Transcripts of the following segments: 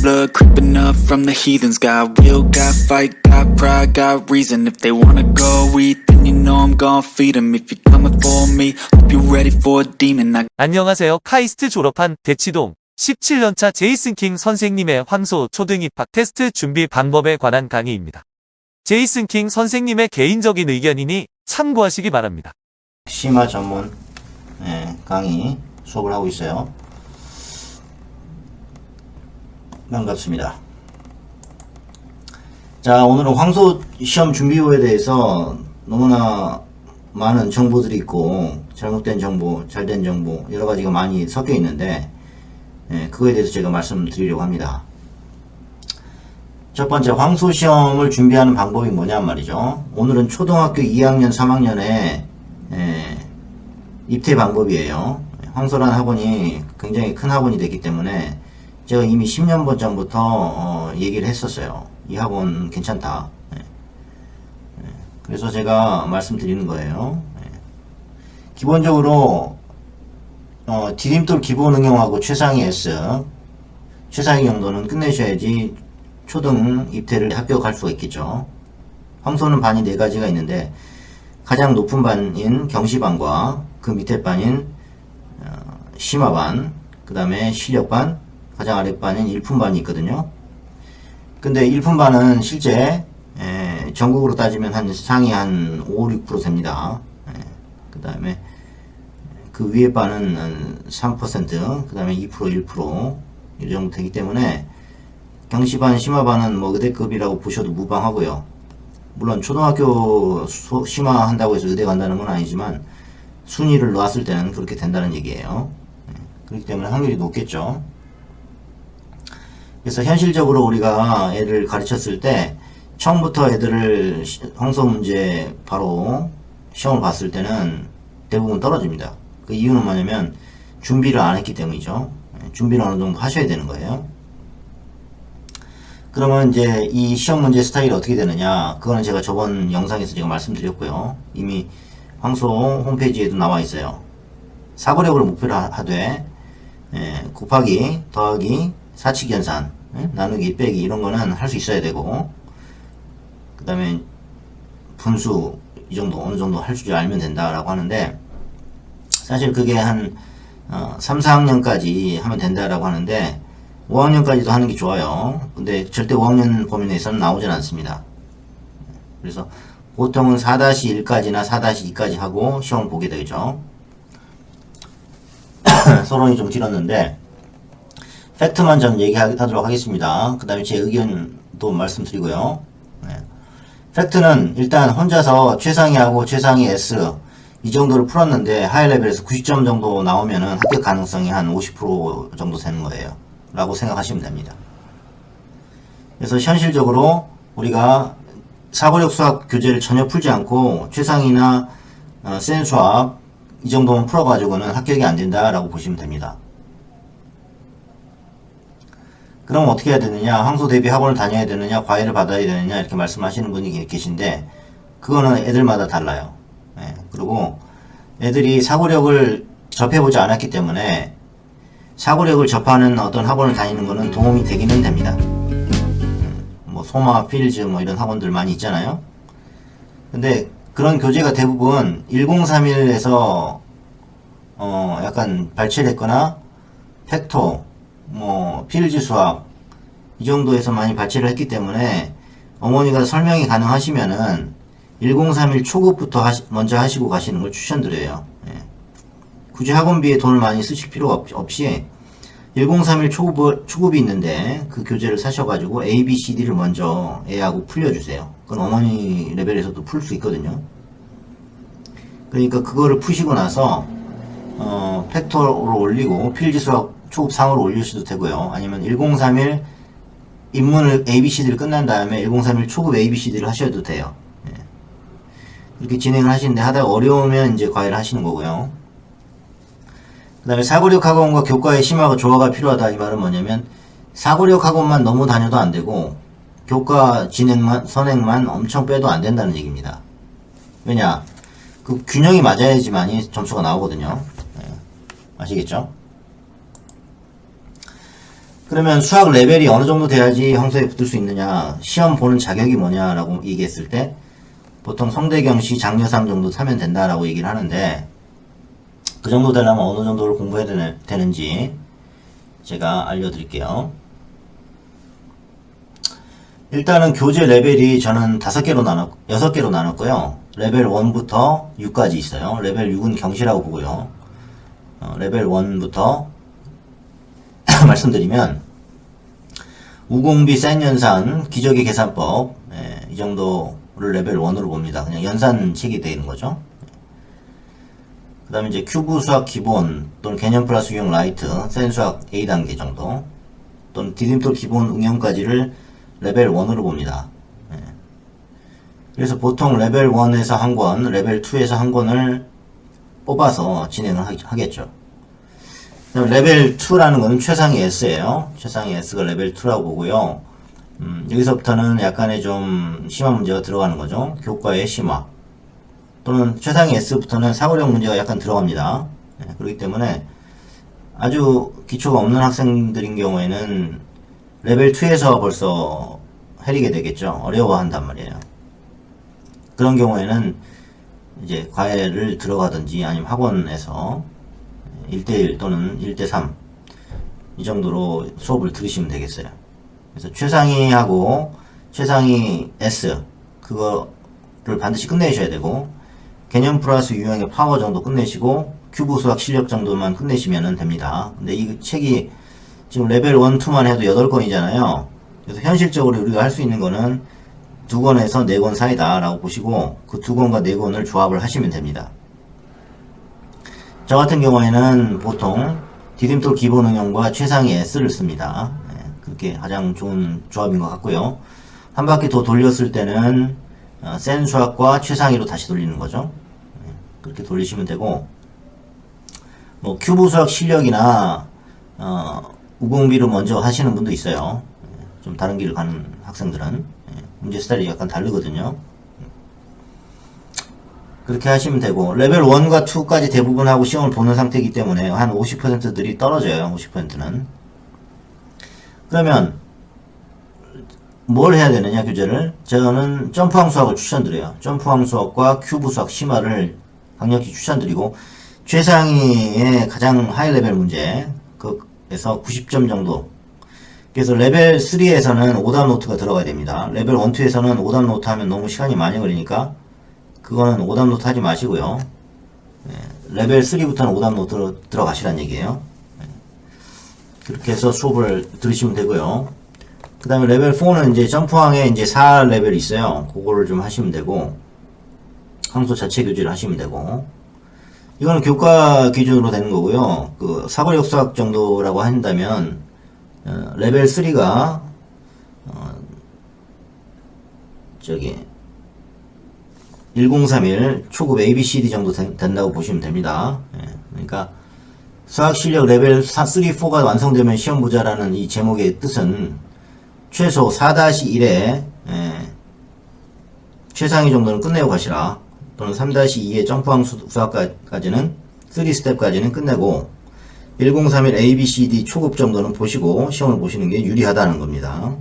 blood creeping up from the heathens. Got will, got fight, got pride, got reason. If they wanna go eat, then you know I'm gon' feed them. If you're coming for me, hope you're ready for a demon. 안녕하세요. 카이스트 졸업한 대치동 17년차 제이슨 킹 선생님의 황소 초등 입학 테스트 준비 방법에 관한 강의입니다. 제이슨 킹 선생님의 개인적인 의견이니 참고하시기 바랍니다. 심화 전문 강의 수업을 하고 있어요. 반갑습니다. 자, 오늘은 황소 시험 준비호에 대해서 너무나 많은 정보들이 있고 잘못된 정보, 잘된 정보 여러 가지가 많이 섞여 있는데 그거에 대해서 제가 말씀드리려고 합니다. 첫 번째, 황소 시험을 준비하는 방법이 뭐냐 말이죠. 오늘은 초등학교 2학년, 3학년의 입퇴 방법이에요. 황소라는 학원이 굉장히 큰 학원이 됐기 때문에 제가 이미 10년 전부터 얘기를 했었어요. 이 학원 괜찮다. 그래서 제가 말씀드리는 거예요. 기본적으로 디딤돌 기본 응용하고 최상위 S, 최상위 정도는 끝내셔야지 초등 입퇴를 합격할 수가 있겠죠. 황소는 반이 4가지가 있는데 가장 높은 반인 경시반과 그 밑에 반인 심화반, 그 다음에 실력반, 가장 아랫반인 일품반이 있거든요. 근데 일품반은 실제 전국으로 따지면 한 상위 한 5, 6% 됩니다. 그 다음에 그 위에 반은 한 3%, 그 다음에 2%, 1% 이 정도 되기 때문에 경시반, 심화반은 뭐 의대급이라고 보셔도 무방하고요. 물론 초등학교 심화한다고 해서 의대 간다는 건 아니지만 순위를 놓았을 때는 그렇게 된다는 얘기예요. 그렇기 때문에 확률이 높겠죠. 그래서 현실적으로 우리가 애를 가르쳤을 때 처음부터 애들을 황소 문제 바로 시험을 봤을 때는 대부분 떨어집니다. 그 이유는 뭐냐면 준비를 안 했기 때문이죠. 준비를 어느 정도 하셔야 되는 거예요. 그러면 이제 이 시험 문제 스타일이 어떻게 되느냐, 그거는 제가 저번 영상에서 제가 말씀드렸고요. 이미 황소 홈페이지에도 나와 있어요. 사고력을 목표로 하되 곱하기, 더하기, 사칙연산, 나누기, 빼기 이런 거는 할 수 있어야 되고, 그 다음에 분수 이 정도 어느 정도 할 줄 알면 된다라고 하는데, 사실 그게 한 3, 4학년까지 하면 된다라고 하는데 5학년까지도 하는 게 좋아요. 근데 절대 5학년 범위 내에서는 나오진 않습니다. 그래서 보통은 4-1까지나 4-2까지 하고 시험을 보게 되죠. 서론이 좀 길었는데 팩트만 좀 얘기하도록 하겠습니다. 그 다음에 제 의견도 말씀드리고요. 팩트는 일단 혼자서 최상위하고 최상위 S 이 정도를 풀었는데 하이레벨에서 90점 정도 나오면은 합격 가능성이 한 50% 정도 되는 거예요 라고 생각하시면 됩니다. 그래서 현실적으로 우리가 사고력 수학 교재를 전혀 풀지 않고 최상위나 센 수학 이 정도만 풀어가지고는 합격이 안 된다 라고 보시면 됩니다. 그럼 어떻게 해야 되느냐, 황소 대비 학원을 다녀야 되느냐, 과외를 받아야 되느냐 이렇게 말씀하시는 분이 계신데 그거는 애들마다 달라요. 그리고 애들이 사고력을 접해보지 않았기 때문에 사고력을 접하는 어떤 학원을 다니는 거는 도움이 되기는 됩니다. 뭐 소마, 필즈 뭐 이런 학원들 많이 있잖아요. 근데 그런 교재가 대부분 1031에서 약간 발췌를 했거나 팩토, 뭐 필즈 수학 이 정도에서 많이 발췌를 했기 때문에 어머니가 설명이 가능하시면은 1031 초급부터 먼저 하시고 가시는 걸 추천드려요. 굳이 학원비에 돈을 많이 쓰실 필요가 없이 1031 초급이 있는데 그 교재를 사셔가지고 A, B, C, D를 먼저 애하고 풀려주세요. 그건 어머니 레벨에서도 풀 수 있거든요. 그러니까 그거를 푸시고 나서 팩터로 올리고 필지 수학 초급 상으로 올리셔도 되고요. 아니면 1031 입문을 A, B, C, D를 끝난 다음에 1031 초급 A, B, C, D를 하셔도 돼요. 이렇게 진행을 하시는데 하다가 어려우면 이제 과외를 하시는 거고요. 그 다음에 사고력 학원과 교과의 심화가 조화가 필요하다 이 말은 뭐냐면 사고력 학원만 너무 다녀도 안 되고 교과 선행만 엄청 빼도 안 된다는 얘기입니다. 왜냐, 그 균형이 맞아야지만이 점수가 나오거든요. 아시겠죠? 그러면 수학 레벨이 어느 정도 돼야지 형사에 붙을 수 있느냐, 시험 보는 자격이 뭐냐라고 얘기했을 때 보통 성대경시 장려상 정도 타면 된다라고 얘기를 하는데, 그 정도 되려면 어느 정도를 공부해야 되는지 제가 알려드릴게요. 일단은 교재 레벨이 저는 6개로 나눴고요. 레벨 1부터 6까지 있어요. 레벨 6은 경시라고 보고요. 레벨 1부터 말씀드리면 우공비 센 연산, 기적의 계산법, 이 정도를 레벨 1으로 봅니다. 그냥 연산 책이 되는 거죠. 그 다음에 이제 큐브 수학 기본 또는 개념 플러스 유형 라이트, 센 수학 A단계 정도, 또는 디딤돌 기본 응용까지를 레벨 1으로 봅니다. 그래서 보통 레벨 1에서 한 권, 레벨 2에서 한 권을 뽑아서 진행을 하겠죠. 레벨 2라는 것은 최상위 S예요. 최상위 S가 레벨 2라고 보고요. 여기서부터는 약간의 좀 심한 문제가 들어가는 거죠. 교과의 심화. 또는 최상위 S부터는 사고력 문제가 약간 들어갑니다. 그렇기 때문에 아주 기초가 없는 학생들인 경우에는 레벨 2에서 벌써 해리게 되겠죠. 어려워한단 말이에요. 그런 경우에는 이제 과외를 들어가든지 아니면 학원에서 1대1 또는 1대3 이 정도로 수업을 들으시면 되겠어요. 그래서 최상위하고 최상위 S 그거를 반드시 끝내셔야 되고, 개념 플러스 유형의 파워 정도 끝내시고 큐브 수학 실력 정도만 끝내시면 됩니다. 근데 이 책이 지금 레벨 1, 2만 해도 8권이잖아요. 그래서 현실적으로 우리가 할 수 있는 거는 2권에서 4권 사이다 라고 보시고 그 2권과 4권을 조합을 하시면 됩니다. 저 같은 경우에는 보통 디딤돌 기본 응용과 최상위 S를 씁니다. 그렇게 가장 좋은 조합인 것 같고요. 한 바퀴 더 돌렸을 때는 센 수학과 최상위로 다시 돌리는 거죠. 그렇게 돌리시면 되고, 뭐 큐브 수학 실력이나 우공비를 먼저 하시는 분도 있어요. 좀 다른 길을 가는 학생들은 문제 스타일이 약간 다르거든요. 그렇게 하시면 되고, 레벨 1과 2까지 대부분 하고 시험을 보는 상태이기 때문에 한 50%들이 떨어져요. 50%는. 그러면 뭘 해야 되느냐, 교재를? 저는 점프항 수학을 추천드려요. 점프항 수학과 큐브 수학 심화를 강력히 추천드리고, 최상위의 가장 하이 레벨 문제 그에서 90점 정도. 그래서 레벨 3에서는 오답 노트가 들어가야 됩니다. 레벨 1, 2에서는 오답 노트 하면 너무 시간이 많이 걸리니까 그거는 오답 노트 하지 마시고요. 레벨 3부터는 오답 노트로 들어가시란 얘기예요. 그렇게 해서 수업을 들으시면 되고요. 그 다음에 레벨 4는 이제 점프항에 이제 4레벨이 있어요. 그거를 좀 하시면 되고, 항소 자체 교재를 하시면 되고, 이거는 교과 기준으로 되는 거고요. 그 사고력 수학 정도라고 한다면 레벨 3가 저기 1031 초급 ABCD 정도 된다고 보시면 됩니다. 그러니까 수학 실력 레벨 3, 4가 완성되면 시험 보자라는 이 제목의 뜻은 최소 4-1에 최상위 정도는 끝내고 가시라. 또는 3-2의 점프항 수학까지는 3스텝까지는 끝내고 1031 ABCD 초급 정도는 보시고 시험을 보시는 게 유리하다는 겁니다.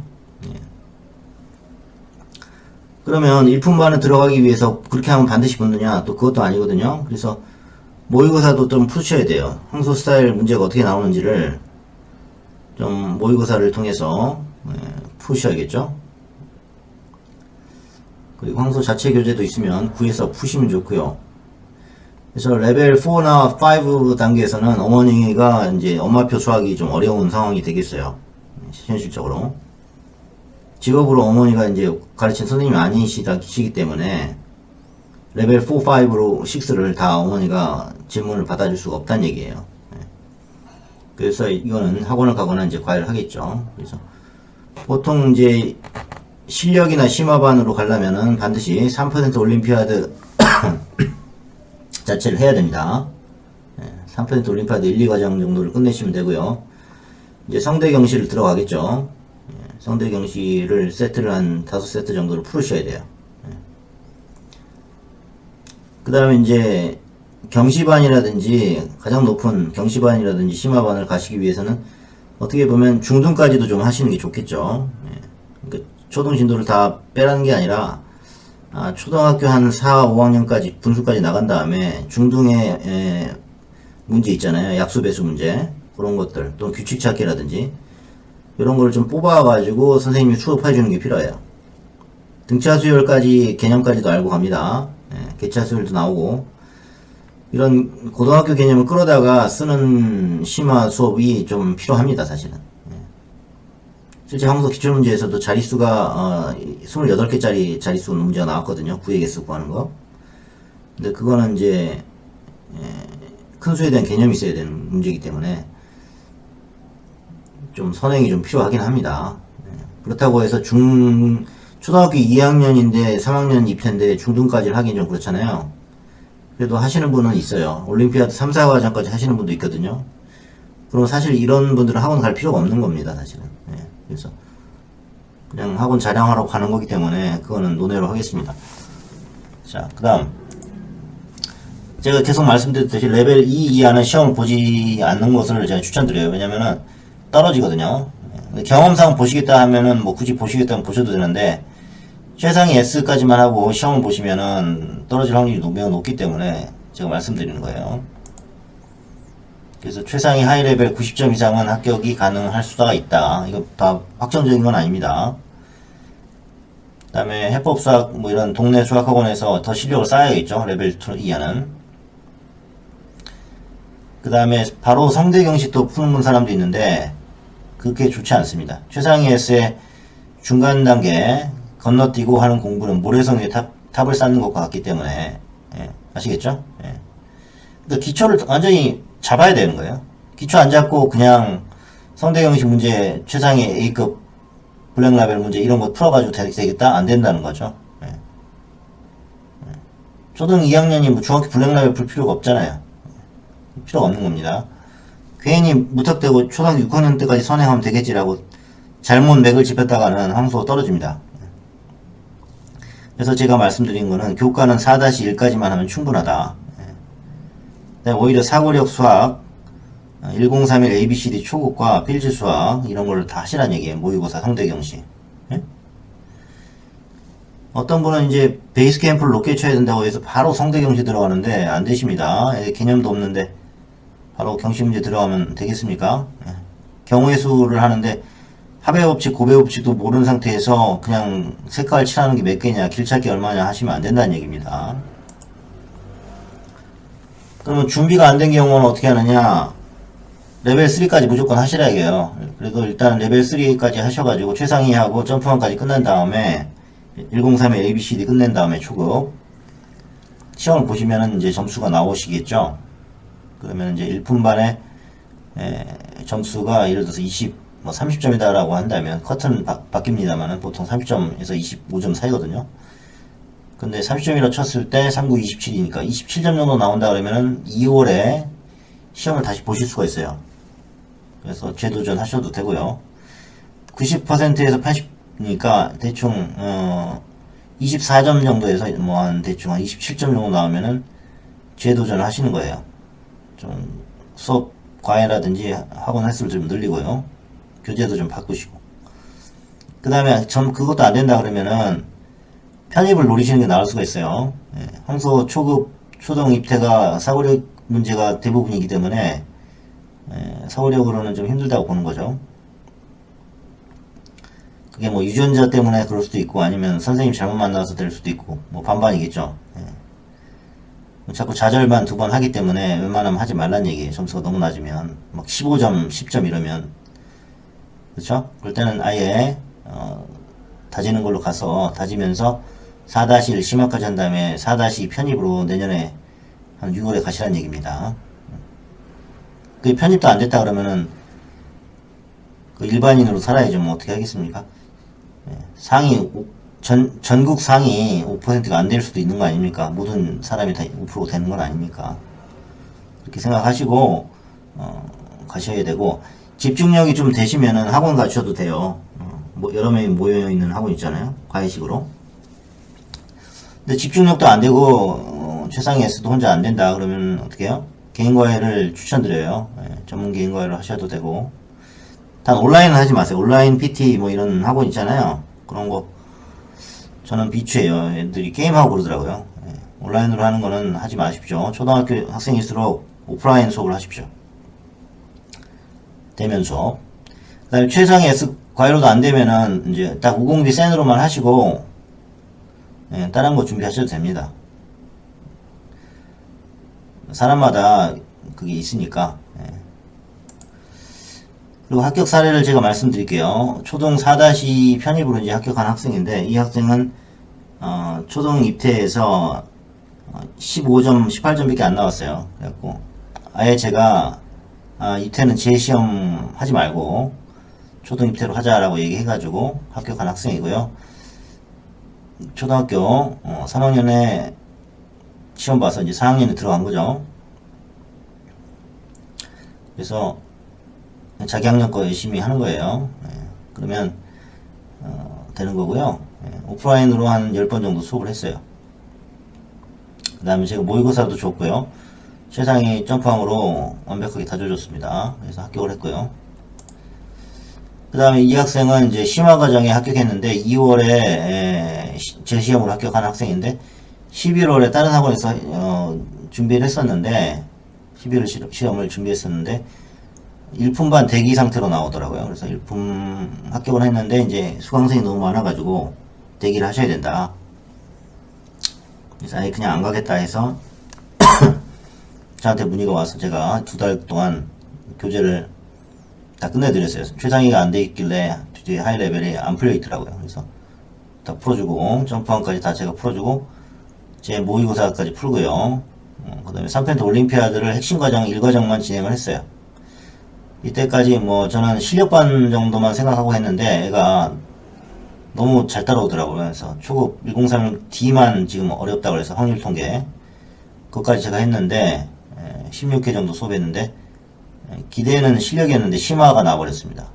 그러면 일품반에 들어가기 위해서 그렇게 하면 반드시 붙느냐? 또 그것도 아니거든요. 그래서 모의고사도 좀 푸셔야 돼요. 항소 스타일 문제가 어떻게 나오는지를 좀 모의고사를 통해서 푸셔야겠죠. 그리고 항소 자체 교재도 있으면 구해서 푸시면 좋고요. 그래서 레벨 4나 5 단계에서는 어머니가 이제 엄마표 수학이 좀 어려운 상황이 되겠어요. 현실적으로. 직업으로 어머니가 이제 가르친 선생님이 아니시기 때문에 레벨 4, 5로 6를 다 어머니가 질문을 받아줄 수가 없다는 얘기예요. 그래서 이거는 학원을 가거나 이제 과외를 하겠죠. 그래서 보통 이제 실력이나 심화반으로 가려면은 반드시 3% 올림피아드 자체를 해야 됩니다. 3% 올림피아드 1, 2과정 정도를 끝내시면 되고요. 이제 성대경시를 들어가겠죠. 성대경시를 세트를 한 5세트 정도를 풀으셔야 돼요. 그 다음에 이제 경시반이라든지 가장 높은 경시반이라든지 심화반을 가시기 위해서는 어떻게 보면 중등까지도 좀 하시는 게 좋겠죠. 예. 그러니까 초등 진도를 다 빼라는 게 아니라 초등학교 한 4, 5학년까지 분수까지 나간 다음에 중등의 문제 있잖아요. 약수 배수 문제 그런 것들 또는 규칙 찾기라든지 이런 걸 좀 뽑아가지고 선생님이 수업해 주는 게 필요해요. 등차 수열까지 개념까지도 알고 갑니다. 예, 개차 수열도 나오고 이런 고등학교 개념을 끌어다가 쓰는 심화 수업이 좀 필요합니다. 사실은. 예. 실제 항소 기출문제에서도 자릿수가 28개짜리 자릿수 문제가 나왔거든요. 구의 개수 구하는 거. 근데 그거는 이제 큰 수에 대한 개념이 있어야 되는 문제이기 때문에 좀 선행이 좀 필요하긴 합니다. 그렇다고 해서 초등학교 2학년인데 3학년 입회인데 중등까지를 하긴 좀 그렇잖아요. 그래도 하시는 분은 있어요. 올림피아드 3, 4과정까지 하시는 분도 있거든요. 그럼 사실 이런 분들은 학원 갈 필요가 없는 겁니다. 사실은. 그래서 그냥 학원 자랑하러 가는 거기 때문에 그거는 논외로 하겠습니다. 자, 그 다음 제가 계속 말씀드렸듯이 레벨 2 이하는 시험을 보지 않는 것을 제가 추천드려요. 왜냐면은 떨어지거든요. 경험상 보시겠다 하면은 뭐 굳이 보시겠다면 보셔도 되는데 최상위 S까지만 하고 시험을 보시면은 떨어질 확률이 매우 높기 때문에 제가 말씀드리는 거예요. 그래서 최상위 하이 레벨 90점 이상은 합격이 가능할 수가 있다. 이거 다 확정적인 건 아닙니다. 그 다음에 해법수학 뭐 이런 동네 수학학원에서 더 실력을 쌓아야겠죠. 레벨 2 이하는. 그 다음에 바로 성대경식도 푸는 사람도 있는데 그렇게 좋지 않습니다. 최상위 S의 중간 단계 건너뛰고 하는 공부는 모래성 위에 탑을 쌓는 것과 같기 때문에 아시겠죠? 그러니까 기초를 완전히 잡아야 되는 거예요. 기초 안 잡고 그냥 성대경식 문제 최상위 A급 블랙라벨 문제 이런 거 풀어가지고 되겠다? 안 된다는 거죠. 초등 2학년이 뭐 중학교 블랙라벨 풀 필요가 없잖아요. 필요가 없는 겁니다. 괜히 무턱대고 초등학교 6학년 때까지 선행하면 되겠지라고 잘못 맥을 짚었다가는 함수가 떨어집니다. 그래서 제가 말씀드린 거는 교과는 4-1까지만 하면 충분하다. 오히려 사고력 수학 1031 ABCD 초급과 필지 수학 이런 걸 다 하시라는 얘기예요. 모의고사 성대경식. 어떤 분은 이제 베이스 캠프를 높게 쳐야 된다고 해서 바로 성대경식 들어가는데 안 되십니다. 개념도 없는데 바로 경식 문제 들어가면 되겠습니까? 경우의 수를 하는데 합의 법칙, 고배 법칙도 모르는 상태에서 그냥 색깔 칠하는 게 몇 개냐, 길찾기 얼마냐 하시면 안 된다는 얘기입니다. 그러면 준비가 안 된 경우는 어떻게 하느냐? 레벨 3까지 무조건 하시라 해요. 그래도 일단 레벨 3까지 하셔가지고 최상위하고 점프만까지 끝난 다음에 103의 ABCD 끝낸 다음에 초급 시험을 보시면은 이제 점수가 나오시겠죠. 그러면 이제 1분반에 점수가 예를 들어서 30점이다 라고 한다면 커트는 바뀝니다만은 보통 30점에서 25점 사이거든요. 근데 30점이라 쳤을 때 39, 27이니까 27점 정도 나온다 그러면은 2월에 시험을 다시 보실 수가 있어요. 그래서 재도전 하셔도 되고요. 90%에서 80이니까 대충 24점 정도에서 뭐 한 대충 한 27점 정도 나오면은 재도전을 하시는 거예요. 좀 수업 과외라든지 학원 횟수를 좀 늘리고요. 교재도 좀 바꾸시고. 그 다음에 그것도 안 된다 그러면은 편입을 노리시는 게 나을 수가 있어요. 항소 초급 초등 입태가 사고력 문제가 대부분이기 때문에 사고력으로는 좀 힘들다고 보는 거죠. 그게 뭐 유전자 때문에 그럴 수도 있고 아니면 선생님 잘못 만나서 될 수도 있고 뭐 반반이겠죠. 자꾸 좌절만 2번 하기 때문에 웬만하면 하지 말란 얘기예요. 점수가 너무 낮으면 막 15점 10점 이러면 그렇죠? 그럴 때는 아예 다지는 걸로 가서 다지면서 4-1 심화까지 한 다음에 4-2 편입으로 내년에 한 6월에 가시라는 얘기입니다. 그 편입도 안 됐다 그러면은 그 일반인으로 살아야죠. 뭐 어떻게 하겠습니까? 상위 전국 상위 5%가 안 될 수도 있는 거 아닙니까? 모든 사람이 다 5% 되는 건 아닙니까? 그렇게 생각하시고 가셔야 되고 집중력이 좀 되시면은 학원 가셔도 돼요. 뭐 여러 명이 모여 있는 학원 있잖아요. 과외식으로. 근데 집중력도 안 되고 최상위 S도 혼자 안 된다 그러면 어떻게 해요? 개인 과외를 추천드려요. 전문 개인 과외를 하셔도 되고 단 온라인은 하지 마세요. 온라인 PT 뭐 이런 학원 있잖아요. 그런 거 저는 비추해요. 애들이 게임하고 그러더라고요. 예. 온라인으로 하는 거는 하지 마십시오. 초등학교 학생일수록 오프라인 수업을 하십시오. 대면 수업. 그 다음에 최상위 S 과외로도 안 되면은 이제 딱 우공비 센으로만 하시고, 예, 다른 거 준비하셔도 됩니다. 사람마다 그게 있으니까. 예. 그리고 합격 사례를 제가 말씀드릴게요. 초등 4-2 편입으로 이제 합격한 학생인데, 이 학생은 초등 입태에서 15점, 18점밖에 안 나왔어요. 그래갖고 아예 제가 입태는 재시험 하지 말고 초등 입태로 하자라고 얘기해가지고 합격한 학생이고요. 초등학교 3학년에 시험 봐서 이제 4학년에 들어간 거죠. 그래서 자기 학년 거 열심히 하는 거예요. 그러면 되는 거고요. 오프라인으로 한 10번 정도 수업을 했어요. 그 다음에 제가 모의고사도 줬고요. 최상위 점프함으로 완벽하게 다 줘줬습니다. 그래서 합격을 했고요. 그 다음에 이 학생은 이제 심화과정에 합격했는데 2월에 재시험으로 합격한 학생인데 11월에 다른 학원에서 준비를 했었는데 11월 시험을 준비했었는데 일품반 대기 상태로 나오더라고요. 그래서 일품 합격을 했는데 이제 수강생이 너무 많아가지고 대기를 하셔야 된다. 그래서 아예 그냥 안 가겠다 해서 저한테 문의가 와서 제가 2달 동안 교재를 다 끝내드렸어요. 최상위가 안 돼 있길래 뒤에 하이 레벨이 안 풀려 있더라고요. 그래서 다 풀어주고 점프함까지 다 제가 풀어주고 제 모의고사까지 풀고요. 그 다음에 3편트 올림피아드를 핵심 과정 1과정만 진행을 했어요. 이때까지 뭐 저는 실력반 정도만 생각하고 했는데 애가 너무 잘 따라오더라고요. 그래서 초급 103D만 지금 어렵다고 해서 확률 통계 그것까지 제가 했는데 16회 정도 수업했는데 기대는 실력이었는데 심화가 나와버렸습니다.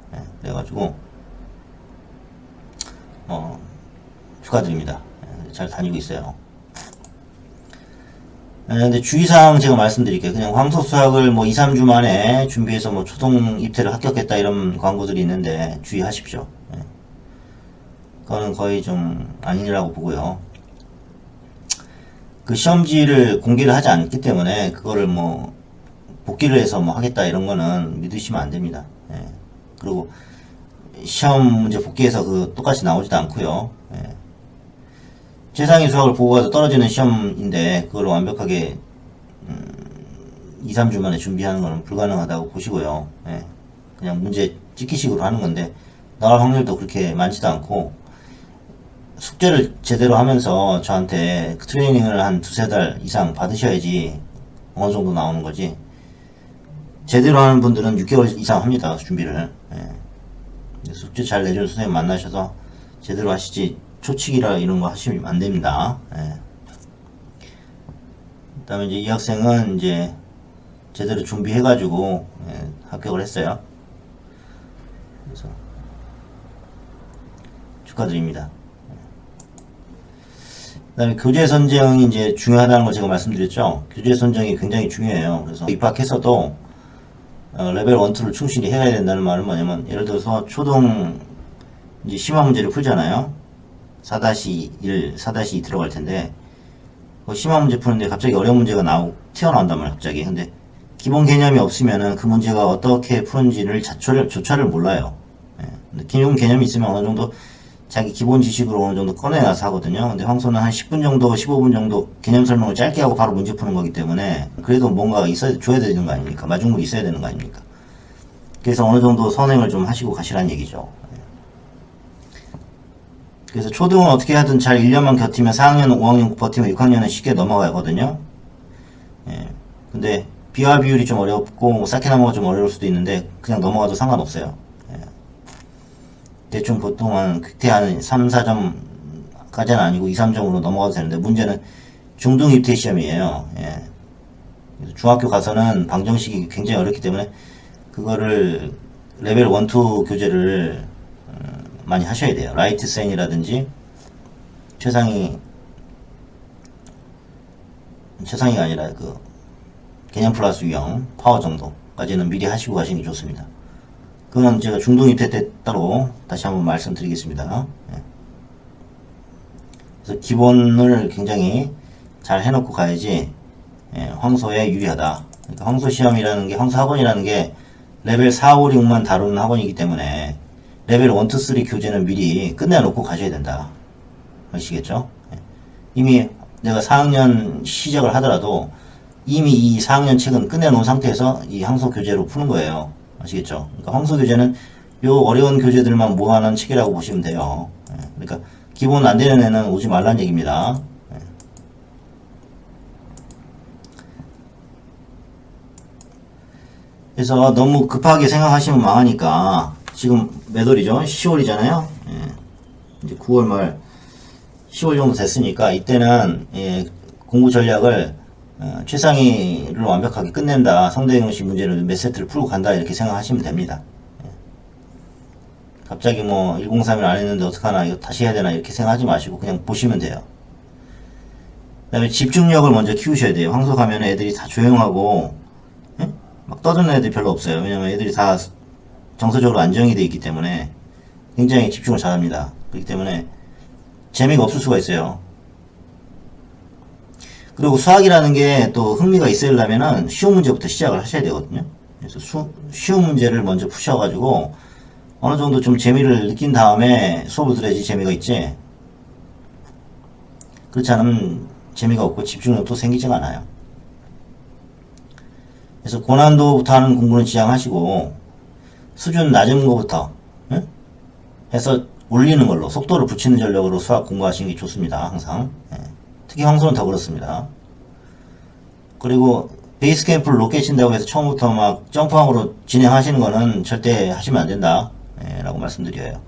그래가지고 축하드립니다. 잘 다니고 있어요. 근데 주의사항 제가 말씀드릴게요. 그냥 황소 수학을 뭐 2, 3주 만에 준비해서 뭐 초등 입태를 합격했다 이런 광고들이 있는데 주의하십시오. 그거는 거의 좀 아니라고 보고요. 그 시험지를 공개를 하지 않기 때문에 그거를 뭐 복귀를 해서 뭐 하겠다 이런 거는 믿으시면 안 됩니다. 그리고 시험 문제 복귀해서 그 똑같이 나오지도 않고요. 최상위 수학을 보고 가서 떨어지는 시험인데 그걸 완벽하게 2, 3주 만에 준비하는 것은 불가능하다고 보시고요. 그냥 문제 찍기식으로 하는 건데 나올 확률도 그렇게 많지도 않고 숙제를 제대로 하면서 저한테 그 트레이닝을 한 2-3달 이상 받으셔야지 어느 정도 나오는 거지. 제대로 하는 분들은 6개월 이상 합니다. 준비를. 숙제 잘 내주는 선생님 만나셔서 제대로 하시지 초치기라 이런 거 하시면 안 됩니다. 그 다음에 이제 이 학생은 이제 제대로 준비해가지고 합격을 했어요. 그래서 축하드립니다. 그 다음에 교재 선정이 이제 중요하다는 걸 제가 말씀드렸죠. 교재 선정이 굉장히 중요해요. 그래서 입학해서도 레벨 1, 2를 충실히 해야 된다는 말은 뭐냐면 예를 들어서 초등 이제 심화 문제를 풀잖아요. 4-1, 4-2 들어갈 텐데 그 심화 문제 푸는데 갑자기 어려운 문제가 튀어나온단 말이에요. 갑자기. 근데 기본 개념이 없으면은 그 문제가 어떻게 푸는지를 조차를 몰라요. 근데 기본 개념이 있으면 어느 정도 자기 기본 지식으로 어느 정도 꺼내놔서 하거든요. 근데 황소는 한 10분 정도, 15분 정도 개념 설명을 짧게 하고 바로 문제 푸는 거기 때문에 그래도 뭔가 줘야 되는 거 아닙니까? 마중물이 있어야 되는 거 아닙니까? 그래서 어느 정도 선행을 좀 하시고 가시라는 얘기죠. 그래서 초등은 어떻게 하든 잘 1년만 곁이면 4학년, 5학년 버티면 6학년은 쉽게 넘어가거든요. 근데 비화 비율이 좀 어렵고 쌓기나무가 좀 어려울 수도 있는데 그냥 넘어가도 상관없어요. 대충 보통은 퀵태 한 3, 4점까지는 아니고 2, 3점으로 넘어가도 되는데 문제는 중등 입태 시험이에요. 그래서 중학교 가서는 방정식이 굉장히 어렵기 때문에 그거를 레벨 1, 2 교재를 많이 하셔야 돼요. 라이트 센이라든지 최상위가 아니라 그 개념 플러스 유형 파워 정도까지는 미리 하시고 가시는 게 좋습니다. 그건 제가 중등 입대 때 따로 다시 한번 말씀드리겠습니다. 예. 그래서 기본을 굉장히 잘 해놓고 가야지 황소에 유리하다. 그러니까 황소 시험이라는 게, 황소 학원이라는 게 레벨 4, 5, 6만 다루는 학원이기 때문에 레벨 1, 2, 3 교재는 미리 끝내놓고 가셔야 된다. 아시겠죠? 이미 내가 4학년 시작을 하더라도 이미 이 4학년 책은 끝내놓은 상태에서 이 황소 교재로 푸는 거예요. 아시겠죠? 그러니까 황소 교재는 요 어려운 교재들만 모아놓은 책이라고 보시면 돼요. 그러니까 기본 안 되는 애는 오지 말라는 얘기입니다. 그래서 너무 급하게 생각하시면 망하니까 지금 몇 월이죠? 10월이잖아요. 이제 9월 말 10월 정도 됐으니까 이때는 공부 전략을 최상위를 완벽하게 끝낸다. 성대 형식 문제를 몇 세트를 풀고 간다. 이렇게 생각하시면 됩니다. 갑자기 뭐 103일 안 했는데 어떡하나 이거 다시 해야 되나 이렇게 생각하지 마시고 그냥 보시면 돼요. 그 다음에 집중력을 먼저 키우셔야 돼요. 황소 가면 애들이 다 조용하고 막 떠드는 애들이 별로 없어요. 왜냐면 애들이 다 정서적으로 안정이 되어 있기 때문에 굉장히 집중을 잘합니다. 그렇기 때문에 재미가 없을 수가 있어요. 그리고 수학이라는 게 또 흥미가 있으려면은 쉬운 문제부터 시작을 하셔야 되거든요. 그래서 쉬운 문제를 먼저 푸셔가지고 어느 정도 좀 재미를 느낀 다음에 수업을 들어야지 재미가 있지. 그렇지 않으면 재미가 없고 집중력도 생기지가 않아요. 그래서 고난도부터 하는 공부는 지양하시고 수준 낮은 것부터 해서 올리는 걸로 속도를 붙이는 전략으로 수학 공부하시는 게 좋습니다. 항상. 특히 황소는 더 그렇습니다. 그리고 베이스 캠프를 높게 친다고 해서 처음부터 막 점프학으로 진행하시는 거는 절대 하시면 안 된다. 라고 말씀드려요.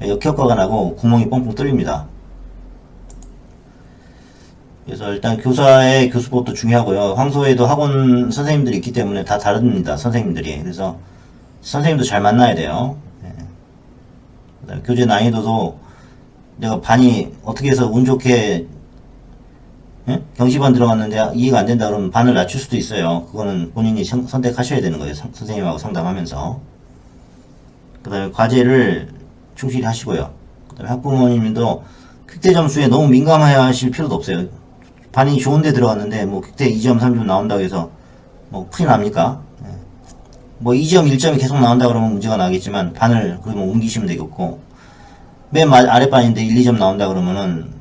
역효과가 나고 구멍이 뻥뻥 뚫립니다. 그래서 일단 교사의 교수법도 중요하고요. 황소에도 학원 선생님들이 있기 때문에 다 다릅니다. 선생님들이. 그래서 선생님도 잘 만나야 돼요. 그다음에 교재 난이도도 내가 반이 어떻게 해서 운 좋게 경시반 들어갔는데 이해가 안 된다 그러면 반을 낮출 수도 있어요. 그거는 본인이 선택하셔야 되는 거예요. 선생님하고 상담하면서. 그 다음에 과제를 충실히 하시고요. 그 다음에 학부모님도 퀵대 점수에 너무 민감하실 필요도 없어요. 반이 좋은데 들어갔는데 뭐 퀵대 2점, 3점 나온다고 해서 뭐 풀이 납니까? 뭐 2점, 1점이 계속 나온다 그러면 문제가 나겠지만 반을 그러면 옮기시면 되겠고 맨 아랫반인데 1, 2점 나온다 그러면은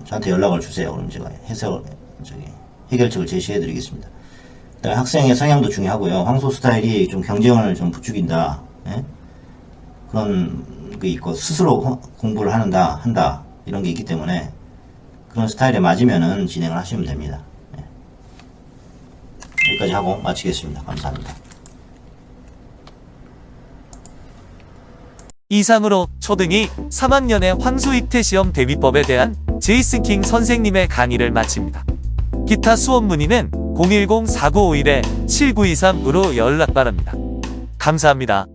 저한테 연락을 주세요. 그럼 제가 해결책을 제시해 드리겠습니다. 그다음에 학생의 성향도 중요하고요. 황소 스타일이 좀 경쟁을 좀 부추긴다. 그런 게 있고 스스로 공부를 한다 이런 게 있기 때문에 그런 스타일에 맞으면은 진행을 하시면 됩니다. 여기까지 하고 마치겠습니다. 감사합니다. 이상으로 초등이 3학년의 황소 입대 시험 대비법에 대한 제이슨 킹 선생님의 강의를 마칩니다. 기타 수업 문의는 010-4951-7923으로 연락 바랍니다. 감사합니다.